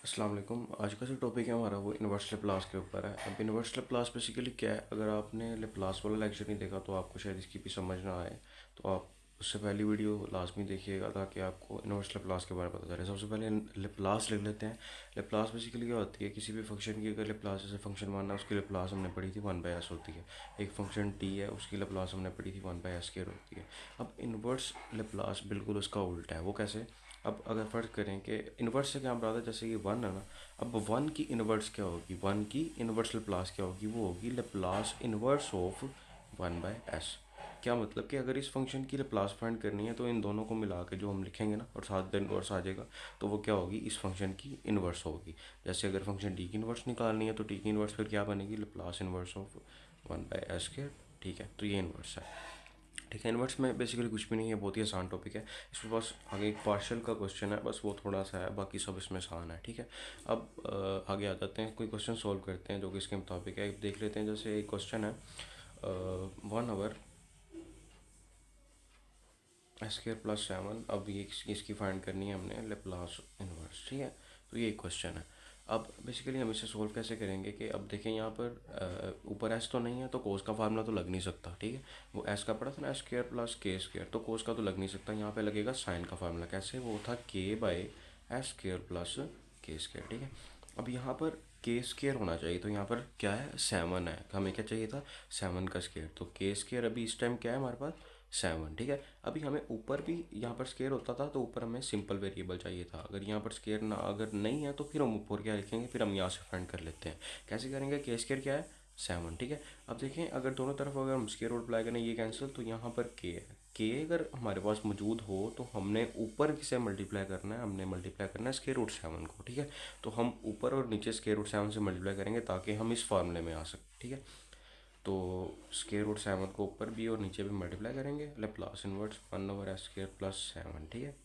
अस्सलाम वालेकुम। आज का जो टॉपिक है हमारा वो इन्वर्स लेप्लास के ऊपर है। अब इन्वर्स लेप्लास बेसिकली क्या है, अगर आपने लेप्लास वाला लेक्चर नहीं देखा तो आपको शायद इसकी भी समझ ना आए। तो आप उससे पहली वीडियो लाजमी देखिएगा ताकि आपको इन्वर्स लेप्लास के बारे में पता चले। सबसे पहले लेप्लास लिख लेते हैं। लेप्लास बेसिकली क्या होती है, किसी भी फंक्शन की अगर लेप्लास जैसे फंक्शन मानना है उसकी लेप्लास हमने पढ़ी थी 1/s होती है। एक फंक्शन टी है उसकी लेप्लास हमने पढ़ी थी 1/s² होती है। अब इन्वर्स लेप्लास बिल्कुल उसका उल्टा है। वो कैसे? अब अगर फ़र्क करें कि इन्वर्स से क्या मुराद है, जैसे कि वन है ना। अब वन की इन्वर्स क्या होगी, वन की इन्वर्स लेप्लास क्या होगी, वो होगी लेप्लास इन्वर्स ऑफ 1/s। क्या मतलब कि अगर इस फंक्शन की लेप्लास फाइंड करनी है तो इन दोनों को मिला के जो हम लिखेंगे ना और साथ में इन्वर्स आ जाएगा, तो वो क्या होगी, इस फंक्शन की इन्वर्स होगी। जैसे अगर फंक्शन टी की इन्वर्स निकालनी है तो टी की इन्वर्स फिर क्या बनेगी, लेप्लास इन्वर्स ऑफ 1/s के। ठीक है, तो ये इन्वर्स है। ठीक है, इन्वर्स में बेसिकली कुछ भी नहीं है, बहुत ही आसान टॉपिक है। इसमें बस आगे एक पार्शियल का क्वेश्चन है, बस वो थोड़ा सा है, बाकी सब इसमें आसान है। ठीक है, अब आगे आ जाते हैं, कोई क्वेश्चन सॉल्व करते हैं जो कि इसके मुताबिक है। देख लेते हैं, जैसे एक क्वेश्चन है 1/s²+7। अब ये इसकी फाइंड करनी है हमने लेप्लास इन्वर्स। ठीक है, तो ये एक क्वेश्चन है। अब बेसिकली हम इसे सोल्व कैसे करेंगे कि अब देखें यहाँ पर ऊपर एस तो नहीं है तो कोस का फार्मूला तो लग नहीं सकता। ठीक है, वो एस का पड़ा था ना, s² + k², तो कोस का तो लग नहीं सकता। यहाँ पे लगेगा साइन का फार्मूला। कैसे? वो था k/s² + k²। ठीक है, अब यहाँ पर k² होना चाहिए, तो यहाँ पर क्या है, 7 है। हमें क्या चाहिए था, 7 का स्केयर। तो k² अभी इस टाइम क्या है हमारे पास, 7। ठीक है, अभी हमें ऊपर भी यहाँ पर स्केयर होता था तो ऊपर हमें सिंपल वेरिएबल चाहिए था। अगर यहाँ पर स्केयर ना अगर नहीं है तो फिर हम ऊपर क्या लिखेंगे, फिर हम यहाँ से फाइंड कर लेते हैं। कैसे करेंगे, के स्केयर क्या है, 7। ठीक है, अब देखें अगर दोनों तरफ अगर हम स्केयर अप्लाई करें, ये कैंसिल, तो यहाँ पर के है। के अगर हमारे पास मौजूद हो तो हमने ऊपर से मल्टीप्लाई करना है, हमने मल्टीप्लाई करना है स्केयर रूट 7 को। ठीक है, तो हम ऊपर और नीचे स्केयर रूट 7 से मल्टीप्लाई करेंगे ताकि हम इस फार्मूले में आ सकें। ठीक है, तो स्केयर रूट 7 को ऊपर भी और नीचे भी मल्टीप्लाई करेंगे, लेप्लास इन्वर्स 1/s² + 7। ठीक है,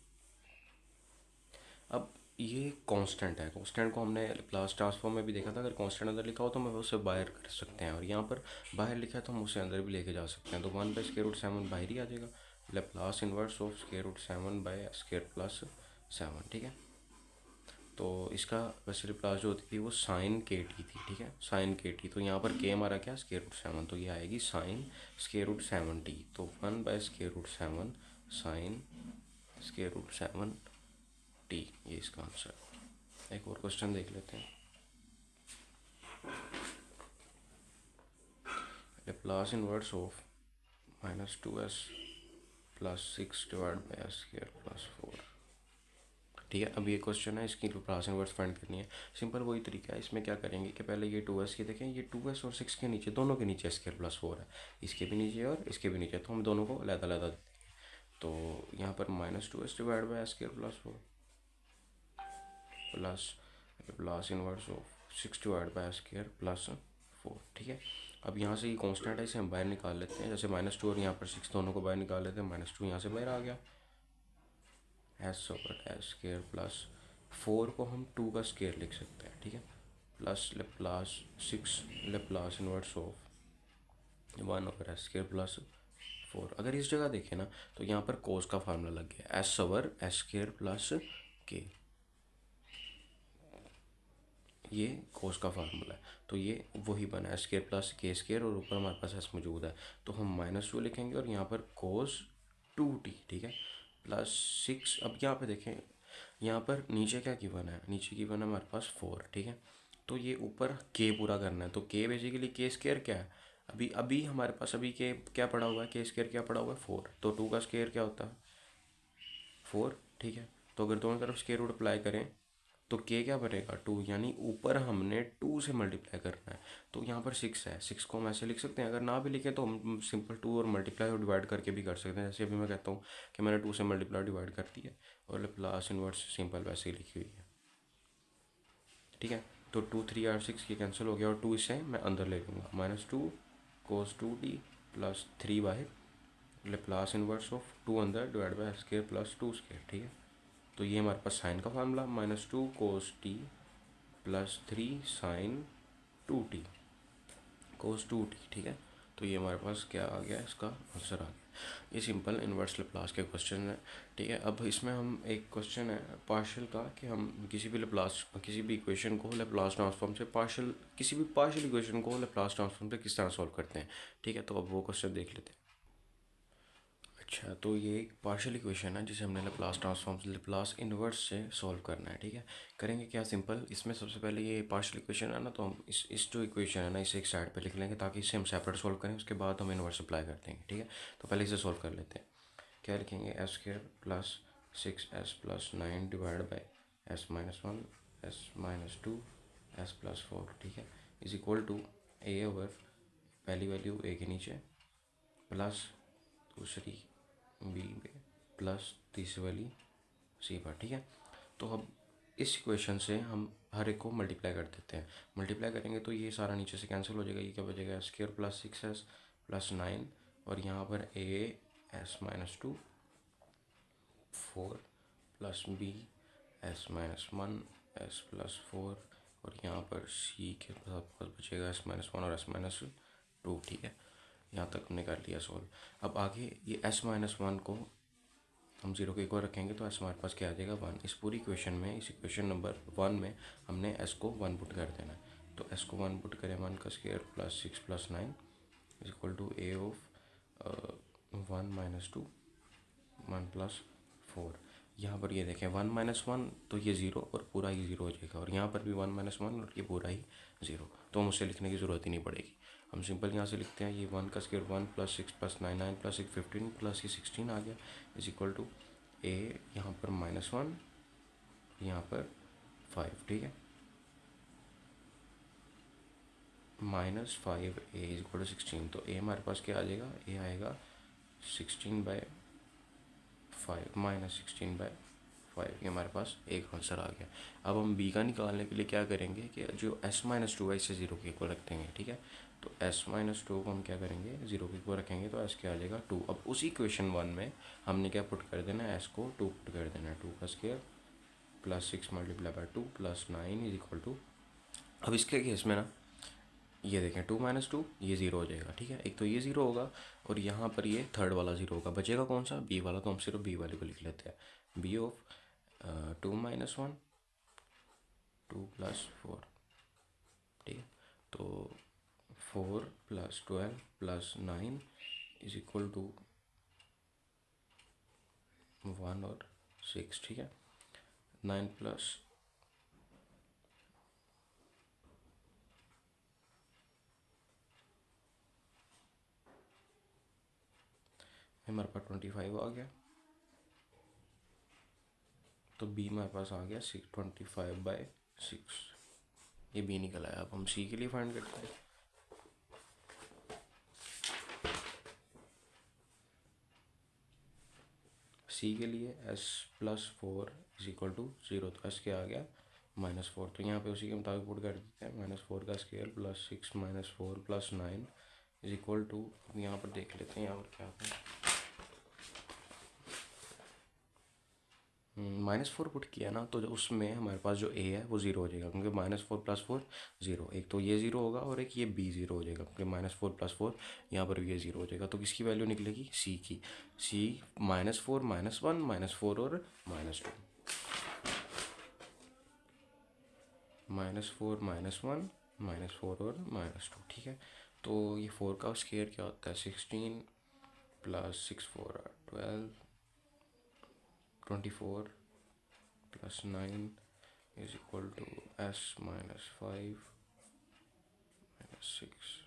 अब ये कांस्टेंट है। कांस्टेंट को हमने लाप्लास ट्रांसफॉर्म में भी देखा था, अगर कांस्टेंट अंदर लिखा हो तो हम उसे बाहर कर सकते हैं, और यहाँ पर बाहर लिखा है तो हम उसे अंदर भी लेके जा सकते हैं। तो 1/√7 बाहर ही आ जाएगा, Laplace inverse of square root 7/s²+7। ठीक है, तो इसका वैसे रिप्लास जो होती थी वो साइन के टी थी। ठीक है, साइन के टी, तो यहाँ पर के हमारा क्या, स्केयर रूट 7, तो ये आएगी साइन स्केयर रूट 7 टी। तो 1/√7 साइन स्केयर रूट 7 टी, ये इसका आंसर। एक और क्वेश्चन देख लेते हैं। Laplace inverse of -2s + 6/s² + 4। ठीक है, अब ये क्वेश्चन है, इसकी लेप्लास इनवर्स फाइंड करनी है। सिंपल वही तरीका है। इसमें क्या करेंगे कि पहले ये 2s की देखें, ये 2s और 6 के नीचे, दोनों के नीचे s² + 4 है, इसके भी नीचे और इसके भी नीचे, तो हम दोनों को अलग-अलग देंगे। तो यहाँ पर -2s/s² + 4 plus plus inverse of 6/s² + 4। ठीक है, अब यहाँ से ये कांस्टेंट है, इसे हम बाहर निकाल लेते हैं। जैसे -2 और यहाँ पर 6 दोनों को बाहर निकाल लेते हैं, -2 यहाँ से बाहर आ गया, s/s²+4 को हम 2 का स्केयर लिख सकते हैं। ठीक है, plus Laplace 6 Laplace inverse of 1/s²+ 4। अगर इस जगह देखें ना तो यहाँ पर कोस का फार्मूला लग गया, s/s²+k, ये कोस का फार्मूला है। तो ये वही बना, s² + k² और ऊपर हमारे पास s मौजूद है, तो हम -2 लिखेंगे और यहाँ पर cos 2t। ठीक है, +6। अब यहाँ पे देखें, यहाँ पर नीचे क्या गिवन है, नीचे गिवन है हमारे पास 4। ठीक है, तो ये ऊपर k पूरा करना है, तो k बेसिकली k² क्या है, अभी अभी हमारे पास अभी k क्या पड़ा हुआ है, k² क्या पड़ा हुआ है, 4, तो 2 का स्केयर क्या होता है, 4। ठीक है, तो अगर दोनों तरफ स्केयर रूट अप्लाई करें तो के क्या बनेगा, 2, यानी ऊपर हमने 2 से मल्टीप्लाई करना है। तो यहाँ पर 6 है, 6 को हम ऐसे लिख सकते हैं, अगर ना भी लिखें तो हम सिंपल 2 और मल्टीप्लाई और डिवाइड करके भी कर सकते हैं। जैसे अभी मैं कहता हूँ कि मैंने 2 से मल्टीप्लाई डिवाइड कर दिया और प्लस इनवर्स सिंपल वैसे ही लिखी हुई है। ठीक है, तो 2 3 और 6 ये कैंसिल हो गया और 2 इसे मैं अंदर ले लूँगा, -2 cos 2t + 3 bye Laplace inverse of 2 अंदर डिवाइड बाय s² + 2 स्केयर। ठीक है, तो ये हमारे पास साइन का formula, -2 cos t + 3 sine 2t cos 2t। ठीक है, तो ये हमारे पास क्या आ गया, इसका आंसर आ गया। ये सिंपल इन्वर्स लेप्लास के क्वेश्चन है। ठीक है, अब इसमें हम एक क्वेश्चन है पार्शियल का कि हम किसी भी लेप्लास किसी भी इक्वेशन को लेप्लास ट्रांसफॉर्म से किसी भी पार्शियल इक्वेशन को लेप्लास ट्रांसफॉर्म से किस तरह सॉल्व करते हैं। ठीक है, तो अब वो क्वेश्चन देख लेते हैं। अच्छा, तो ये एक पार्शियल इक्वेशन है जिसे हमने लेप्लास ट्रांसफॉर्म से लेप्लास इन्वर्स से सॉल्व करना है। ठीक है, करेंगे क्या, सिंपल इसमें सबसे पहले ये पार्शियल इक्वेशन है ना, तो हम इस जो इक्वेशन है ना इसे एक साइड पे लिख लेंगे ताकि इसे हम सेपरेट सॉल्व करें, उसके बाद हम इन्वर्स अप्लाई कर देंगे। ठीक है, तो पहले इसे सॉल्व कर लेते हैं। क्या लिखेंगे, S square plus 6s plus 9 divide by S minus 1 S minus 2 S plus 4। ठीक है, is equal to A over पहली वैल्यू ए के नीचे प्लस दूसरी बी पे प्लस तीसरी वाली सी पर। ठीक है, तो अब इस इक्वेशन से हम हर एक को मल्टीप्लाई कर देते हैं। मल्टीप्लाई करेंगे तो ये सारा नीचे से कैंसिल हो जाएगा, ये क्या बचेगा, S square plus 6s plus 9 और यहाँ पर A S minus 2 4 plus B S minus 1 S plus 4 और यहाँ पर सी के पास बचेगा एस माइनस 1 और एस माइनस 2। ठीक है, यहाँ तक हमने कर लिया सॉल्व। अब आगे ये एस माइनस 1 को हम जीरो के इक्वल रखेंगे तो एस हमारे पास क्या आ जाएगा, 1। इस पूरी इक्वेशन में, इस इक्वेशन नंबर 1 में हमने एस को 1 पुट कर देना है। तो एस को 1 पुट करें, 1 का square plus 6 plus 9 is equal to A of 1 minus 2 1 plus 4। यहाँ पर ये देखें 1 माइनस 1 तो ये ज़ीरो और पूरा ही ज़ीरो हो जाएगा, और यहाँ पर भी 1 माइनस 1 और ये पूरा ही ज़ीरो, तो हम उसे लिखने की ज़रूरत ही नहीं पड़ेगी। हम सिंपल यहाँ से लिखते हैं, ये 1 का square 1 plus 6 plus 9 9 plus 6 15 plus ये 16 आ गया इज इक्वल टू ए यहाँ पर -1 यहाँ पर 5। ठीक है, -5 ए इज इक्वल टू 16, तो ए हमारे पास क्या आ जाएगा, ए आएगा 16/5 -16/5। ये हमारे पास एक आंसर आ गया। अब हम बी का निकालने के लिए क्या करेंगे कि जो एस माइनस 2 है इसे ज़ीरो के इक्वल रख देंगे। ठीक है, तो एस माइनस 2 को हम क्या करेंगे, ज़ीरो के इक्वल रखेंगे तो एस क्या आ जाएगा 2। अब उसी क्वेश्चन 1 में हमने क्या पुट कर देना है, एस को 2 पुट कर देना है, 2 का square plus 6 multiply by 2 plus 9 is equal to. अब इसके केस में ना ये देखें 2 माइनस 2 ये ज़ीरो हो जाएगा। ठीक है, एक तो ये ज़ीरो होगा और यहाँ पर ये थर्ड वाला ज़ीरो होगा, बचेगा कौन सा, बी वाला, तो हम सिर्फ बी वाले को लिख लेते हैं, बी ऑफ 2 - 1 2 प्लस 4। ठीक है, तो 4 plus 12 plus 9 is equal to 1 और 6। ठीक है, 9 प्लस हमारे पास 25 आ गया, तो बी हमारे पास आ गया 25/6। ये बी निकल आया। अब हम सी के लिए फाइंड करते हैं। सी के लिए S plus 4 is equal to 0, तो एस क्या आ गया -4, तो यहाँ पे उसी के मुताबिक पुट कर देते हैं, -4 का square plus 6 -4 plus 9 is equal to. अब यहाँ पर देख लेते हैं यहाँ पर क्या आता है, -4 पुट किया ना तो जो उसमें हमारे पास जो ए है वो ज़ीरो हो जाएगा, क्योंकि -4 + 4 ज़ीरो, एक तो ये ज़ीरो होगा और एक ये बी ज़ीरो हो जाएगा, क्योंकि -4 + 4 यहाँ पर भी ये ज़ीरो हो जाएगा। तो किसकी वैल्यू निकलेगी, सी की। सी -4 -1 -4 और -2, -4 -1 -4 और -2। ठीक है, तो ये 4 का स्क्वायर क्या होता है, 16 plus 6 4 12 24 plus 9 is equal to s -5 -6।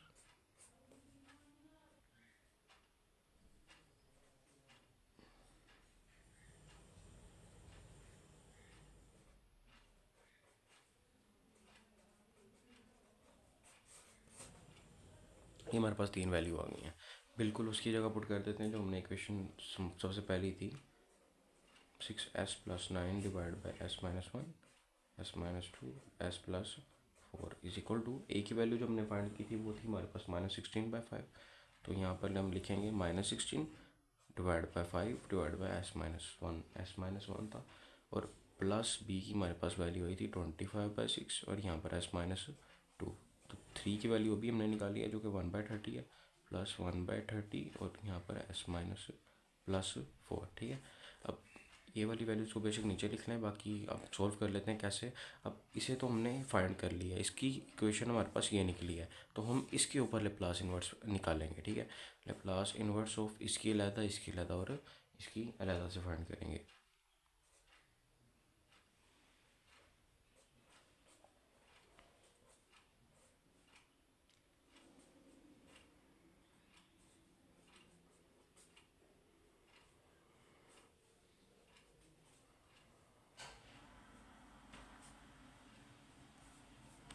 ये हमारे पास 3 वैल्यू आ गई हैं, बिल्कुल उसकी जगह पुट कर देते हैं जो हमने इक्वेशन सबसे पहली थी, 6s plus 9 divide by s -1 s -2 s plus 4 is equal to. A की वैल्यू जो हमने फाइंड की थी वो थी हमारे पास -16/5, तो यहाँ पर हम लिखेंगे -16 divide by 5 divide by s -1 था, और प्लस बी की हमारे पास वैल्यू आई थी 25/6 और यहाँ पर s -2, तो 3 की वैल्यू अभी हमने निकाली है जो कि 1/30 है, प्लस 1/30 और यहाँ पर s माइनस प्लस 4। ठीक है, अब ये वाली वैल्यूज़ को बेशक नीचे लिख लें, बाकी अब सॉल्व कर लेते हैं कैसे। अब इसे तो हमने फाइंड कर लिया, इसकी इक्वेशन हमारे पास ये निकली है, तो हम इसके ऊपर लेप्लास इन्वर्स निकालेंगे। ठीक है, लेप्लास इन्वर्स ऑफ इसकी अलहदा, इसकी अलहदा और इसकी अलहदा से फाइंड करेंगे।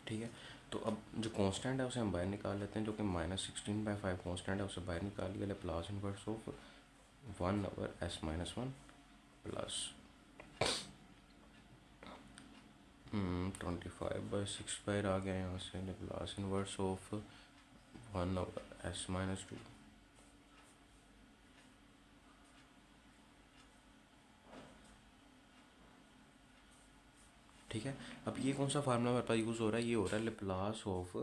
ठीक है, तो अब जो कांस्टेंट है उसे हम बाहर निकाल लेते हैं, जो कि -16/5 कांस्टेंट है, उसे बाहर निकाल लिया। Laplace inverse of 1/s-1 plus 25/6 बाहर आ गया यहाँ से। Laplace inverse of 1/s-2। ठीक है, अब ये कौन सा फार्मूला हमारे पास यूज़ हो रहा है, ये हो रहा है लेप्लास ऑफ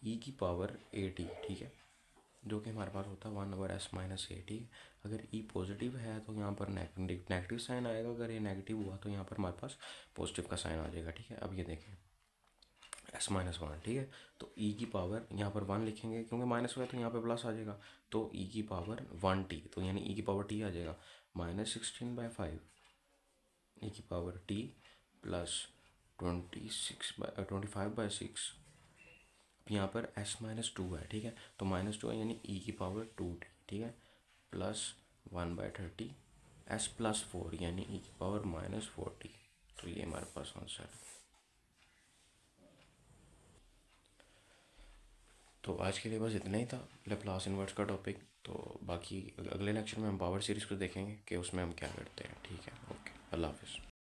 ई की पावर ए टी। ठीक है, जो कि हमारे पास होता है 1/s-a। अगर ई पॉजिटिव है तो यहाँ पर नेगेटिव साइन आएगा, अगर ये नेगेटिव हुआ तो यहाँ पर हमारे पास पॉजिटिव का साइन आ जाएगा। ठीक है, अब ये देखें s-1। ठीक है, तो ई की पावर यहाँ पर 1 लिखेंगे, क्योंकि माइनस हुआ है तो यहाँ पर प्लस आ जाएगा, तो ई की पावर 1t, तो यानी ई की पावर t आ जाएगा -16/5 ई की पावर t प्लस 25/6। अब यहाँ पर s-2 है। ठीक है, तो -2 है यानी ई की पावर 2t। ठीक है, प्लस 1/30 s+4 यानी ई की पावर -40। तो ये हमारे पास आंसर है। तो आज के लिए बस इतना ही था लेप्लास इन्वर्स का टॉपिक। तो बाकी अगले लेक्चर में हम पावर सीरीज़ को देखेंगे कि उसमें हम क्या करते हैं। ठीक है, ओके, अल्लाह हाफिज़।